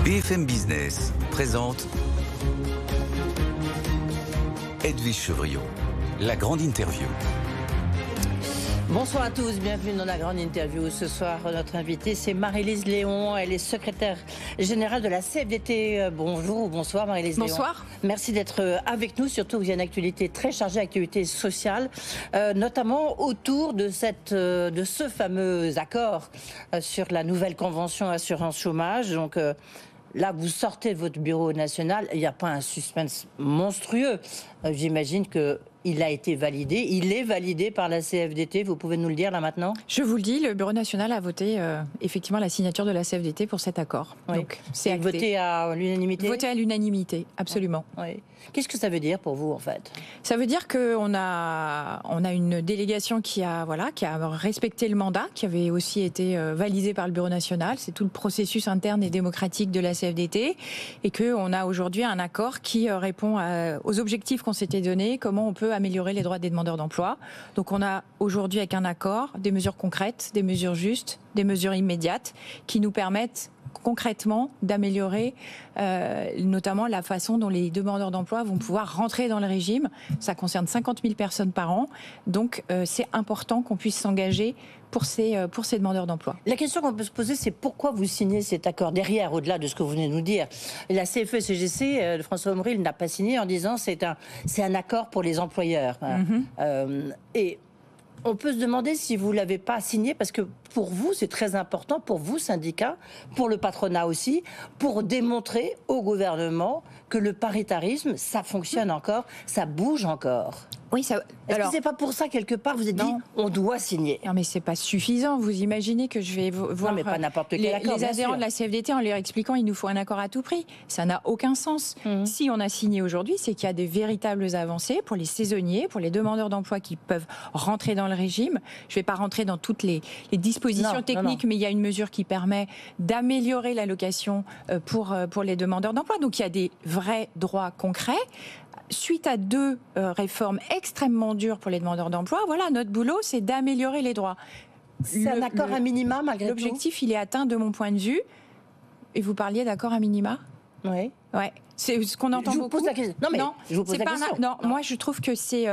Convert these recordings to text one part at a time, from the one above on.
BFM Business présente Edwige Chevrillon, la grande interview. Bonsoir à tous, bienvenue dans la grande interview. Ce soir, notre invitée, c'est Marie-Lise Léon. Elle est secrétaire générale de la CFDT. Bonjour ou bonsoir Marie-Lise Léon. Bonsoir. Merci d'être avec nous, surtout que vous avez une actualité très chargée, actualité sociale, notamment autour de ce fameux accord sur la nouvelle convention assurance chômage. Donc là, vous sortez de votre bureau national, il n'y a pas un suspense monstrueux. J'imagine que il a été validé, il est validé par la CFDT, vous pouvez nous le dire là maintenant ? Je vous le dis, le Bureau national a voté effectivement la signature de la CFDT pour cet accord. Oui. Donc c'est acté. Voté à l'unanimité ? Voté à l'unanimité, absolument. Oui. Qu'est-ce que ça veut dire pour vous en fait ? Ça veut dire qu'on a une délégation qui a respecté le mandat, qui avait aussi été validé par le Bureau national. C'est tout le processus interne et démocratique de la CFDT, et qu'on a aujourd'hui un accord qui répond aux objectifs qu'on s'était donnés, comment on peut améliorer les droits des demandeurs d'emploi. Donc on a aujourd'hui avec un accord des mesures concrètes, des mesures justes, des mesures immédiates qui nous permettent concrètement d'améliorer notamment la façon dont les demandeurs d'emploi vont pouvoir rentrer dans le régime. Ça concerne 50 000 personnes par an, donc c'est important qu'on puisse s'engager pour ces demandeurs d'emploi. La question qu'on peut se poser, c'est pourquoi vous signez cet accord derrière, au-delà de ce que vous venez de nous dire. La CFE-CGC, François Omril n'a pas signé en disant c'est un accord pour les employeurs. Et on peut se demander si vous ne l'avez pas signé, parce que pour vous, c'est très important, pour vous, syndicats, pour le patronat aussi, pour démontrer au gouvernement que le paritarisme, ça fonctionne encore, ça bouge encore. Oui, ça. Est-ce que c'est pas pour ça, quelque part, vous êtes dit, on doit signer ? Non, mais c'est pas suffisant. Vous imaginez que je vais voir mais pas n'importe quel accord, les adhérents de la CFDT en leur expliquant il nous faut un accord à tout prix. Ça n'a aucun sens. Si on a signé aujourd'hui, c'est qu'il y a des véritables avancées pour les saisonniers, pour les demandeurs d'emploi qui peuvent rentrer dans le régime. Je vais pas rentrer dans toutes les dispositions techniques, mais il y a une mesure qui permet d'améliorer l'allocation pour les demandeurs d'emploi. Donc il y a des vrais droits concrets. Suite à 2 réformes extrêmement dures pour les demandeurs d'emploi, voilà, notre boulot, c'est d'améliorer les droits. C'est un accord à minima, malgré tout ? L'objectif, il est atteint de mon point de vue. Et vous parliez d'accord à minima ? Oui. Ouais. C'est ce qu'on entend beaucoup. Je vous pose la question. Non, je vous pose la question. Non, moi, je trouve que c'est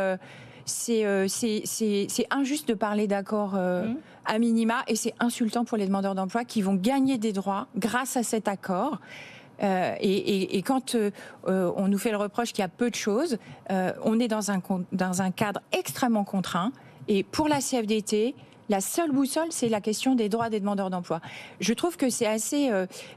injuste de parler d'accord à minima, et c'est insultant pour les demandeurs d'emploi qui vont gagner des droits grâce à cet accord. Et quand on nous fait le reproche qu'il y a peu de choses, on est dans un cadre extrêmement contraint. Et pour la CFDT, la seule boussole, c'est la question des droits des demandeurs d'emploi. Je trouve que c'est assez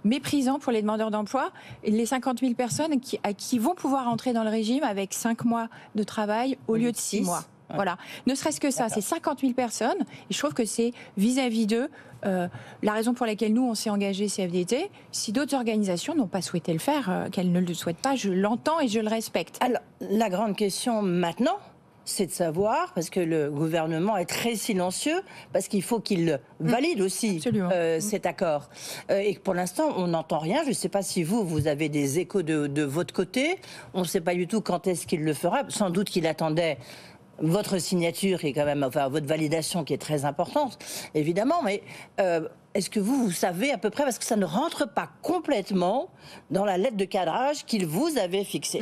méprisant pour les demandeurs d'emploi, les 50 000 personnes qui vont pouvoir entrer dans le régime avec 5 mois de travail au lieu de 6 mois. Voilà. Ne serait-ce que ça, c'est 50 000 personnes. Et je trouve que c'est vis-à-vis d'eux la raison pour laquelle nous, on s'est engagé CFDT. Si d'autres organisations n'ont pas souhaité le faire, qu'elles ne le souhaitent pas, je l'entends et je le respecte. Alors, la grande question maintenant, c'est de savoir, parce que le gouvernement est très silencieux, parce qu'il faut qu'il valide aussi cet accord. Et que pour l'instant, on n'entend rien. Je ne sais pas si vous avez des échos de votre côté. On ne sait pas du tout quand est-ce qu'il le fera. Sans doute qu'il attendait votre signature, qui est quand même, enfin, votre validation qui est très importante, évidemment, mais est-ce que vous savez à peu près, parce que ça ne rentre pas complètement dans la lettre de cadrage qu'il vous avait fixée.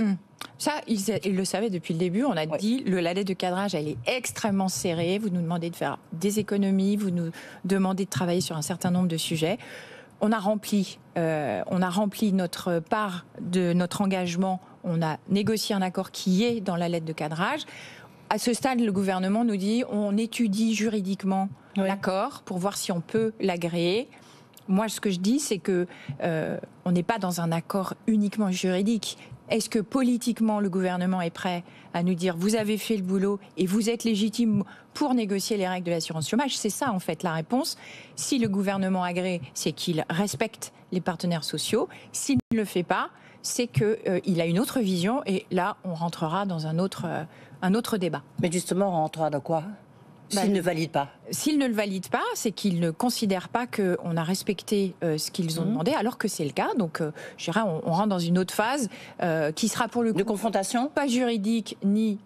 Ça, il le savait depuis le début. On a dit la lettre de cadrage, elle est extrêmement serrée. Vous nous demandez de faire des économies, vous nous demandez de travailler sur un certain nombre de sujets. On a rempli notre part de notre engagement. On a négocié un accord qui est dans la lettre de cadrage. À ce stade, le gouvernement nous dit on étudie juridiquement l'accord pour voir si on peut l'agréer. Moi, ce que je dis, c'est que on n'est pas dans un accord uniquement juridique. Est-ce que politiquement, le gouvernement est prêt à nous dire vous avez fait le boulot et vous êtes légitime pour négocier les règles de l'assurance chômage ? C'est ça, en fait, la réponse. Si le gouvernement agrée, c'est qu'il respecte les partenaires sociaux. S'il ne le fait pas, c'est qu'il a une autre vision. Et là, on rentrera dans un autre débat. Mais justement, on rentrera dans quoi ? S'il ne valide pas. S'il ne le valide pas, c'est qu'il ne considère pas qu'on a respecté ce qu'ils ont demandé, alors que c'est le cas. Donc, je dirais, on rentre dans une autre phase qui sera pour le coup de confrontation, pas juridique ni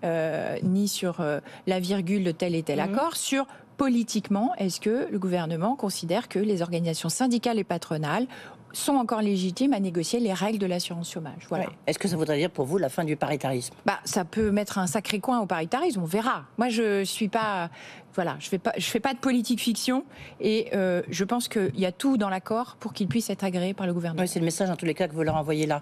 sur la virgule de tel et tel accord, sur politiquement, est-ce que le gouvernement considère que les organisations syndicales et patronales sont encore légitimes à négocier les règles de l'assurance chômage. Voilà. Ouais. Est-ce que ça voudrait dire pour vous la fin du paritarisme ? Ça peut mettre un sacré coin au paritarisme, on verra. Moi, je suis pas... Voilà, je fais pas de politique fiction et je pense qu'il y a tout dans l'accord pour qu'il puisse être agréé par le gouvernement. Oui, c'est le message en tous les cas que vous leur envoyez là.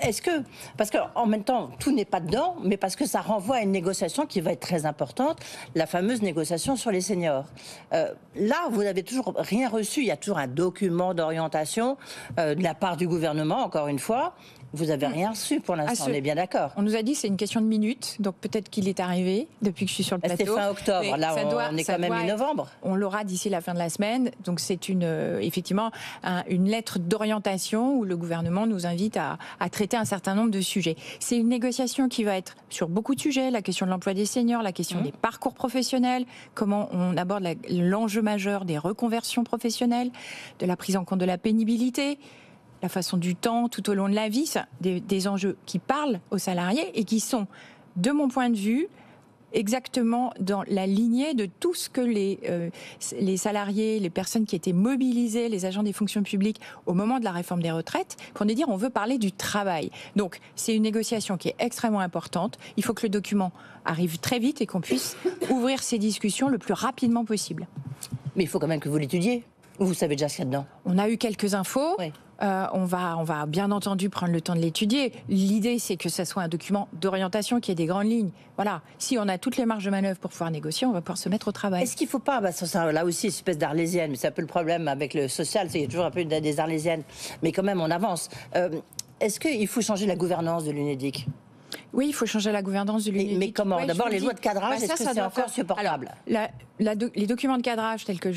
Est-ce que, parce qu'en même temps, tout n'est pas dedans, mais parce que ça renvoie à une négociation qui va être très importante, la fameuse négociation sur les seniors. Là, vous n'avez toujours rien reçu, il y a toujours un document d'orientation de la part du gouvernement, encore une fois. Vous n'avez rien reçu pour l'instant, on est bien d'accord. On nous a dit que c'est une question de minutes, donc peut-être qu'il est arrivé depuis que je suis sur le plateau. C'était fin octobre, là on est quand même mi-novembre. On l'aura d'ici la fin de la semaine, donc c'est effectivement une lettre d'orientation où le gouvernement nous invite à traiter un certain nombre de sujets. C'est une négociation qui va être sur beaucoup de sujets, la question de l'emploi des seniors, la question des parcours professionnels, comment on aborde l'enjeu majeur des reconversions professionnelles, de la prise en compte de la pénibilité, la façon du temps tout au long de la vie, des enjeux qui parlent aux salariés et qui sont, de mon point de vue, exactement dans la lignée de tout ce que les salariés, les personnes qui étaient mobilisées, les agents des fonctions publiques au moment de la réforme des retraites, pour nous dire on veut parler du travail. Donc c'est une négociation qui est extrêmement importante. Il faut que le document arrive très vite et qu'on puisse ouvrir ces discussions le plus rapidement possible. Mais il faut quand même que vous l'étudiez. Vous savez déjà ce qu'il y a dedans. On a eu quelques infos. Oui. On va bien entendu prendre le temps de l'étudier. L'idée, c'est que ce soit un document d'orientation qui ait des grandes lignes. Voilà. Si on a toutes les marges de manœuvre pour pouvoir négocier, on va pouvoir se mettre au travail. Est-ce qu'il ne faut pas, là aussi, une espèce d'arlésienne, mais c'est un peu le problème avec le social, c'est qu'il y a toujours un peu des arlésiennes, mais quand même on avance. Est-ce qu'il faut changer la gouvernance de l'UNEDIC ? Oui, il faut changer la gouvernance de l'UNEDIC. Mais comment ? D'abord, les lois de cadrage, est-ce que c'est encore supportable ? Les documents de cadrage tels que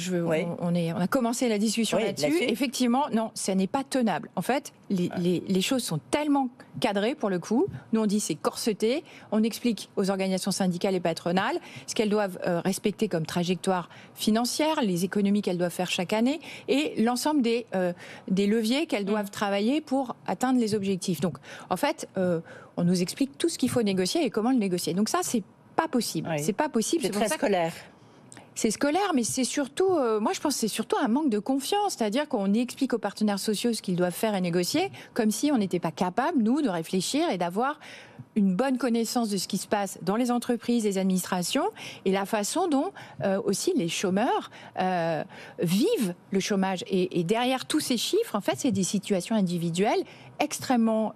on a commencé la discussion là-dessus. Effectivement, non, ça n'est pas tenable. En fait, les choses sont tellement cadrées pour le coup. Nous, on dit c'est corseté. On explique aux organisations syndicales et patronales ce qu'elles doivent respecter comme trajectoire financière, les économies qu'elles doivent faire chaque année et l'ensemble des leviers qu'elles doivent travailler pour atteindre les objectifs. Donc, en fait, on nous explique tout ce qu'il faut négocier et comment le négocier. Donc ça, c'est pas possible. Oui. C'est pas possible. C'est très scolaire. C'est scolaire, mais c'est surtout, moi je pense que c'est surtout un manque de confiance. C'est-à-dire qu'on explique aux partenaires sociaux ce qu'ils doivent faire et négocier, comme si on n'était pas capable, nous, de réfléchir et d'avoir une bonne connaissance de ce qui se passe dans les entreprises, les administrations, et la façon dont aussi les chômeurs vivent le chômage. Et derrière tous ces chiffres, en fait, c'est des situations individuelles extrêmement,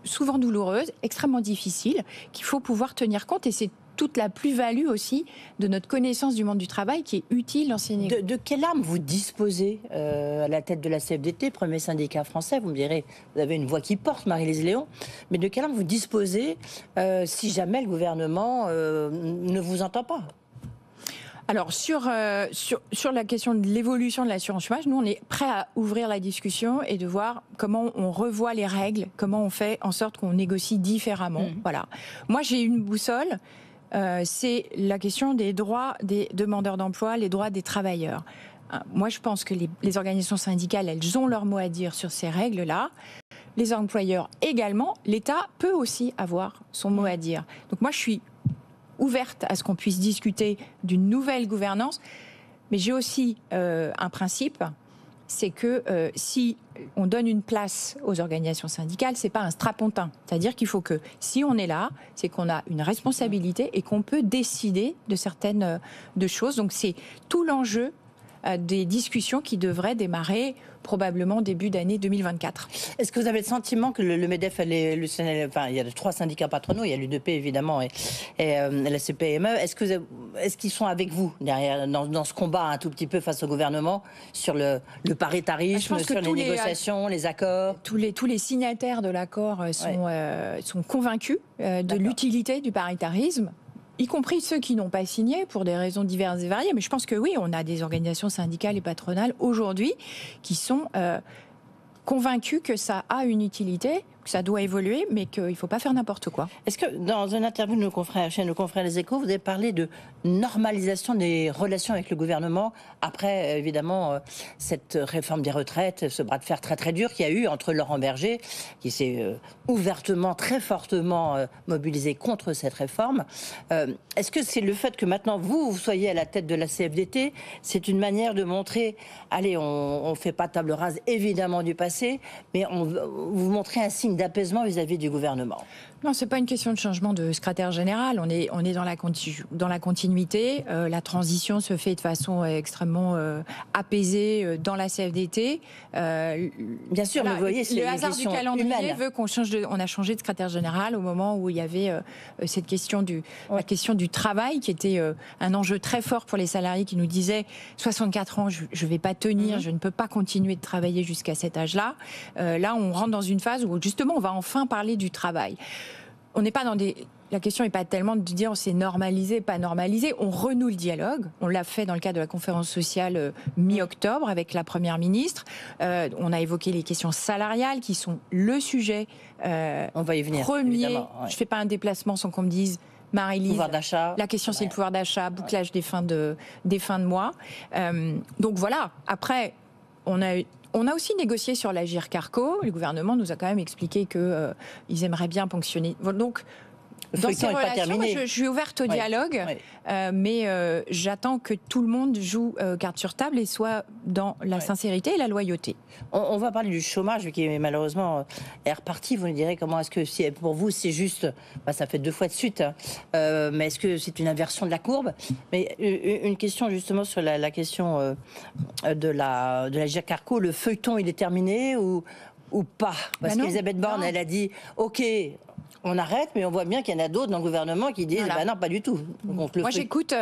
souvent douloureuses, extrêmement difficiles, qu'il faut pouvoir tenir compte. Et c'est toute la plus-value aussi de notre connaissance du monde du travail qui est utile dans ces négociations. De quelle arme vous disposez à la tête de la CFDT, premier syndicat français ? Vous me direz, vous avez une voix qui porte, Marie-Lise Léon, mais de quelle arme vous disposez si jamais le gouvernement ne vous entend pas ? Alors, sur la question de l'évolution de l'assurance chômage, nous, on est prêts à ouvrir la discussion et de voir comment on revoit les règles, comment on fait en sorte qu'on négocie différemment. Voilà. Moi, j'ai une boussole. C'est la question des droits des demandeurs d'emploi, les droits des travailleurs. Moi, je pense que les organisations syndicales, elles ont leur mot à dire sur ces règles-là. Les employeurs également. L'État peut aussi avoir son mot à dire. Donc moi, je suis ouverte à ce qu'on puisse discuter d'une nouvelle gouvernance. Mais j'ai aussi un principe, c'est que si on donne une place aux organisations syndicales, c'est pas un strapontin. C'est-à-dire qu'il faut que, si on est là, c'est qu'on a une responsabilité et qu'on peut décider de certaines de choses. Donc c'est tout l'enjeu des discussions qui devraient démarrer probablement début d'année 2024. Est-ce que vous avez le sentiment que le MEDEF, enfin, il y a 3 syndicats patronaux, il y a l'UDP évidemment et la CPME, est-ce qu'ils sont avec vous derrière, dans ce combat un tout petit peu face au gouvernement sur le paritarisme, sur les négociations, les accords ? Tous les signataires de l'accord sont convaincus de l'utilité du paritarisme, y compris ceux qui n'ont pas signé pour des raisons diverses et variées. Mais je pense que oui, on a des organisations syndicales et patronales aujourd'hui qui sont convaincus que ça a une utilité. que ça doit évoluer, mais qu'il ne faut pas faire n'importe quoi. Est-ce que dans une interview de chez nos confrères Les Échos, vous avez parlé de normalisation des relations avec le gouvernement après, évidemment, cette réforme des retraites, ce bras de fer très très dur qu'il y a eu entre Laurent Berger, qui s'est ouvertement, très fortement mobilisé contre cette réforme. Est-ce que c'est le fait que maintenant vous soyez à la tête de la CFDT, c'est une manière de montrer, allez, on ne fait pas table rase évidemment du passé, mais vous montrez un signe d'apaisement vis-à-vis du gouvernement? Non, c'est pas une question de changement de secrétaire général. On est dans la continuité. La transition se fait de façon extrêmement apaisée dans la CFDT. Bien sûr, mais vous voyez, c'est le hasard du calendrier humaine. veut qu'on change on a changé de secrétaire général au moment où il y avait cette question la question du travail qui était un enjeu très fort pour les salariés qui nous disaient 64 ans, je ne vais pas tenir, je ne peux pas continuer de travailler jusqu'à cet âge-là. Là, on rentre dans une phase où justement, on va enfin parler du travail. On n'est pas dans la question n'est pas tellement de dire c'est normalisé, pas normalisé. On renoue le dialogue. On l'a fait dans le cadre de la conférence sociale mi-octobre avec la Première ministre. On a évoqué les questions salariales qui sont le sujet on va y venir, premier. Ouais. Je ne fais pas un déplacement sans qu'on me dise Marie-Lise, pouvoir d'achat. La question c'est le pouvoir d'achat, bouclage des fins de mois. Donc voilà, après on a aussi négocié sur l'Agirc Arrco. Le gouvernement nous a quand même expliqué qu'ils aimeraient bien ponctionner. Donc, dans ces relations, moi, je suis ouverte au dialogue, mais j'attends que tout le monde joue carte sur table et soit dans la sincérité et la loyauté. On va parler du chômage qui malheureusement est reparti. Vous nous direz comment est-ce que pour vous c'est juste, ça fait 2 fois de suite, mais est-ce que c'est une inversion de la courbe? Mais une question justement sur la question de l'Agirc Arrco, le feuilleton il est terminé ou pas? Parce qu'Elisabeth Borne elle a dit ok. On arrête, mais on voit bien qu'il y en a d'autres dans le gouvernement qui disent non, pas du tout. Donc, moi, j'écoute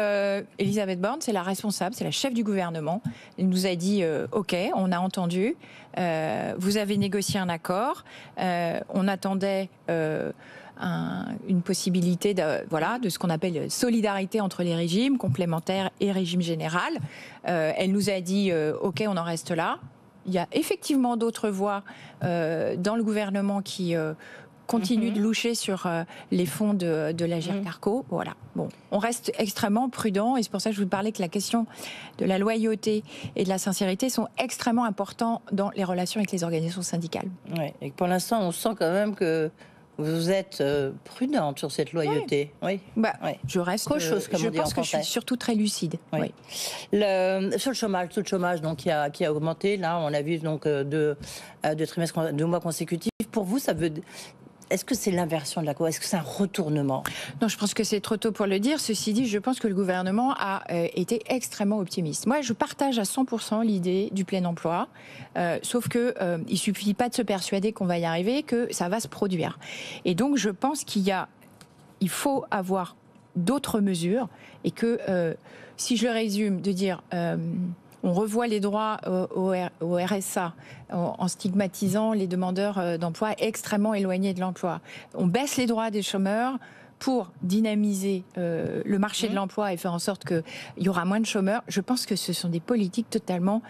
Elisabeth Borne, c'est la responsable, c'est la chef du gouvernement. Elle nous a dit ok, on a entendu, vous avez négocié un accord, on attendait une possibilité de ce qu'on appelle solidarité entre les régimes, complémentaires et régime général. Elle nous a dit ok, on en reste là. Il y a effectivement d'autres voix dans le gouvernement qui continue de loucher sur les fonds de l'Agirc Arrco. Voilà. Bon, on reste extrêmement prudent et c'est pour ça que je vous parlais que la question de la loyauté et de la sincérité sont extrêmement importants dans les relations avec les organisations syndicales. Ouais, et pour l'instant, on sent quand même que vous êtes prudente sur cette loyauté. Oui. Je reste. Je pense que je suis surtout très lucide. Oui. Sur le taux de chômage donc, qui a augmenté, là, on a vu donc 2 mois consécutifs. Pour vous, ça veut. Est-ce que c'est l'inversion de la courbe? Est-ce que c'est un retournement? Non, je pense que c'est trop tôt pour le dire. Ceci dit, je pense que le gouvernement a été extrêmement optimiste. Moi, je partage à 100% l'idée du plein emploi, sauf que il suffit pas de se persuader qu'on va y arriver, que ça va se produire. Et donc, je pense il faut avoir d'autres mesures et que, si je le résume, de dire on revoit les droits au RSA en stigmatisant les demandeurs d'emploi extrêmement éloignés de l'emploi. On baisse les droits des chômeurs pour dynamiser le marché de l'emploi et faire en sorte qu'il y aura moins de chômeurs. Je pense que ce sont des politiques totalement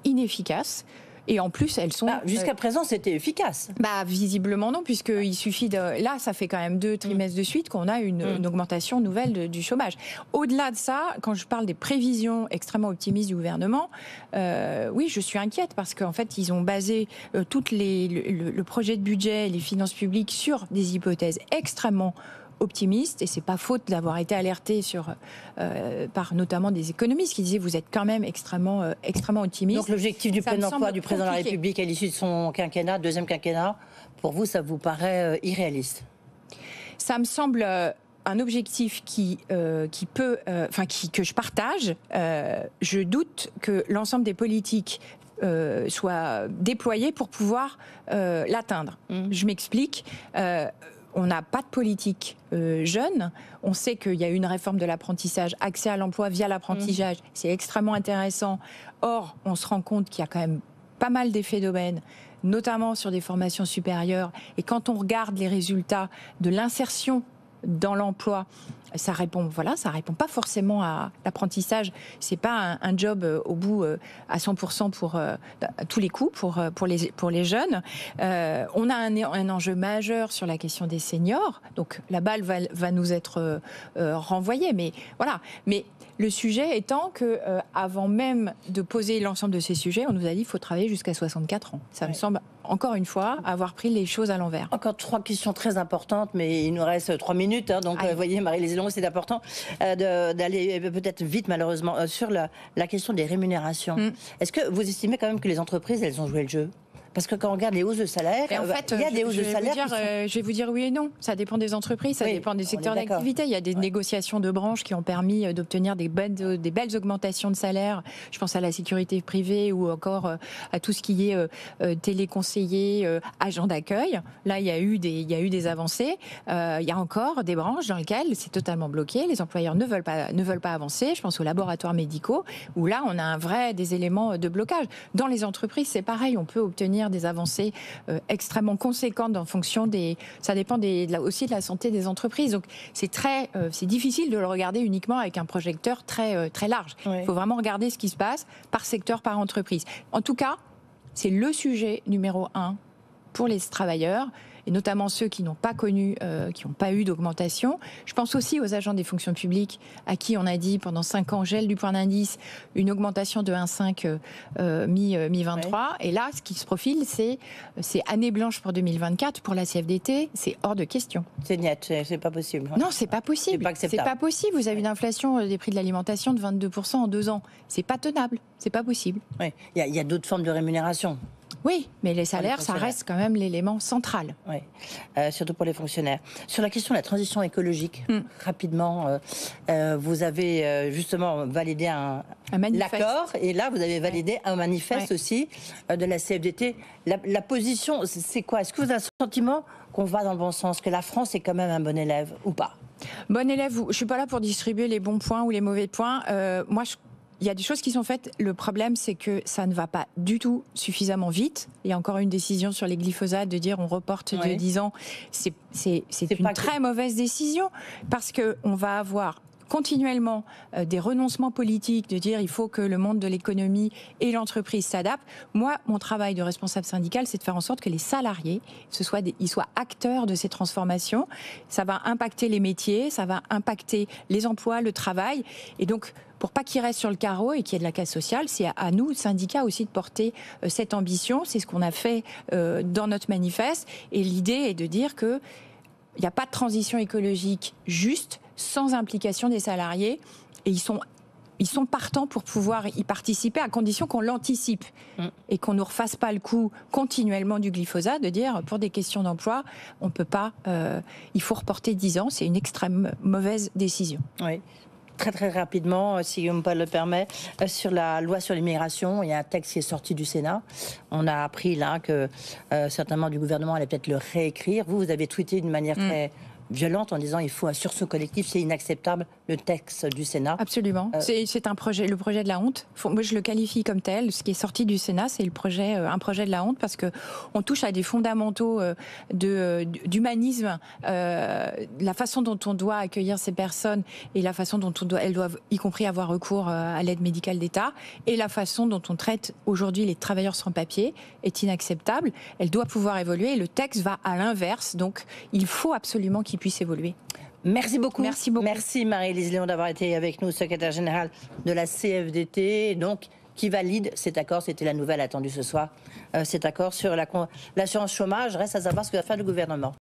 inefficaces. Et en plus, elles sont... jusqu'à présent, c'était efficace. Visiblement non, puisqu'il suffit de... Là, ça fait quand même 2 trimestres de suite qu'on a une augmentation nouvelle du chômage. Au-delà de ça, quand je parle des prévisions extrêmement optimistes du gouvernement, oui, je suis inquiète parce qu'en fait, ils ont basé le projet de budget et les finances publiques sur des hypothèses extrêmement optimiste, et c'est pas faute d'avoir été alerté par notamment des économistes qui disaient vous êtes quand même extrêmement optimiste. Donc l'objectif du plein emploi du président de la République à l'issue de son quinquennat, 2e quinquennat, pour vous, ça vous paraît irréaliste? Ça me semble un objectif que je partage. Je doute que l'ensemble des politiques soient déployées pour pouvoir l'atteindre. Je m'explique. On n'a pas de politique jeune. On sait qu'il y a une réforme de l'apprentissage, accès à l'emploi via l'apprentissage. C'est extrêmement intéressant. Or, on se rend compte qu'il y a quand même pas mal d'effets d'aubaine, notamment sur des formations supérieures. Et quand on regarde les résultats de l'insertion dans l'emploi ça répond pas forcément à l'apprentissage. C'est pas un job au bout à 100% pour à tous les coups pour les jeunes. On a un enjeu majeur sur la question des seniors. Donc la balle va nous être renvoyée. Mais voilà. Mais le sujet étant que avant même de poser l'ensemble de ces sujets, on nous a dit qu'il faut travailler jusqu'à 64 ans. Ça me semble encore une fois avoir pris les choses à l'envers. Encore 3 questions très importantes, mais il nous reste 3 minutes. Donc, vous voyez, Marie-Lise Long, c'est important d'aller peut-être vite, malheureusement, sur la question des rémunérations. Est-ce que vous estimez quand même que les entreprises, elles ont joué le jeu ? Parce que quand on regarde les hausses de salaire, en fait, il y a des hausses de salaire. Je vais vous dire oui et non. Ça dépend des entreprises, ça dépend des secteurs d'activité. Il y a des négociations de branches qui ont permis d'obtenir des belles augmentations de salaire. Je pense à la sécurité privée ou encore à tout ce qui est téléconseiller, agent d'accueil. Là, il y a eu des avancées. Il y a encore des branches dans lesquelles c'est totalement bloqué. Les employeurs ne veulent pas avancer. Je pense aux laboratoires médicaux où là, on a des éléments de blocage. Dans les entreprises, c'est pareil. On peut obtenir des avancées extrêmement conséquentes en fonction ça dépend aussi de la santé des entreprises. Donc c'est difficile de le regarder uniquement avec un projecteur très large. Il faut vraiment regarder ce qui se passe par secteur, par entreprise. En tout cas, c'est le sujet numéro 1 pour les travailleurs, et notamment ceux qui n'ont pas connu, qui n'ont pas eu d'augmentation. Je pense aussi aux agents des fonctions publiques, à qui on a dit pendant 5 ans, gel du point d'indice, une augmentation de 1,5 mi-23. Et là, ce qui se profile, c'est année blanche pour 2024. Pour la CFDT, c'est hors de question. C'est net, c'est pas possible. Non, c'est pas possible. C'est pas possible. Vous avez une inflation des prix de l'alimentation de 22% en 2 ans. C'est pas tenable. C'est pas possible. Oui. Il y a d'autres formes de rémunération. Oui, mais les salaires, ça reste quand même l'élément central. Oui, surtout pour les fonctionnaires. Sur la question de la transition écologique, rapidement, vous avez justement validé un l'accord, et là, vous avez validé un manifeste aussi de la CFDT. La position, c'est quoi ? Est-ce que vous avez le sentiment qu'on va dans le bon sens, que la France est quand même un bon élève ou pas ? Bon élève, je ne suis pas là pour distribuer les bons points ou les mauvais points. Il y a des choses qui sont faites. Le problème, c'est que ça ne va pas du tout suffisamment vite. Il y a encore une décision sur les glyphosates de dire on reporte de 10 ans. C'est une très mauvaise décision parce qu'on va avoir continuellement des renoncements politiques, de dire il faut que le monde de l'économie et l'entreprise s'adaptent. Moi, mon travail de responsable syndical, c'est de faire en sorte que les salariés ils soient acteurs de ces transformations. Ça va impacter les métiers, ça va impacter les emplois, le travail. Et donc, pour pas qu'ils restent sur le carreau et qu'il y ait de la casse sociale, c'est à nous, syndicats, aussi de porter cette ambition. C'est ce qu'on a fait dans notre manifeste. Et l'idée est de dire qu'il n'y a pas de transition écologique juste sans implication des salariés. Et ils sont partants pour pouvoir y participer à condition qu'on l'anticipe et qu'on ne refasse pas le coup continuellement du glyphosate, de dire pour des questions d'emploi, on peut pas, il faut reporter 10 ans. C'est une extrême mauvaise décision. Oui. Très très rapidement, si Guillaume Paul le permet, sur la loi sur l'immigration, il y a un texte qui est sorti du Sénat. On a appris là que certainement du gouvernement allait peut-être le réécrire. Vous avez tweeté d'une manière très violente en disant il faut un sursaut collectif, c'est inacceptable, le texte du Sénat. Absolument. C'est un projet, le projet de la honte. Moi, je le qualifie comme tel. Ce qui est sorti du Sénat, c'est un projet de la honte parce que on touche à des fondamentaux d'humanisme, la façon dont on doit accueillir ces personnes et la façon dont elles doivent, y compris avoir recours à l'aide médicale d'État, et la façon dont on traite aujourd'hui les travailleurs sans papier est inacceptable. Elle doit pouvoir évoluer. Et le texte va à l'inverse. Donc, il faut absolument qu'il puisse évoluer. Merci beaucoup. Merci beaucoup. Merci Marie-Lise Léon d'avoir été avec nous, secrétaire générale de la CFDT, donc qui valide cet accord. C'était la nouvelle attendue ce soir. Cet accord sur l'assurance chômage. Reste à savoir ce que va faire le gouvernement.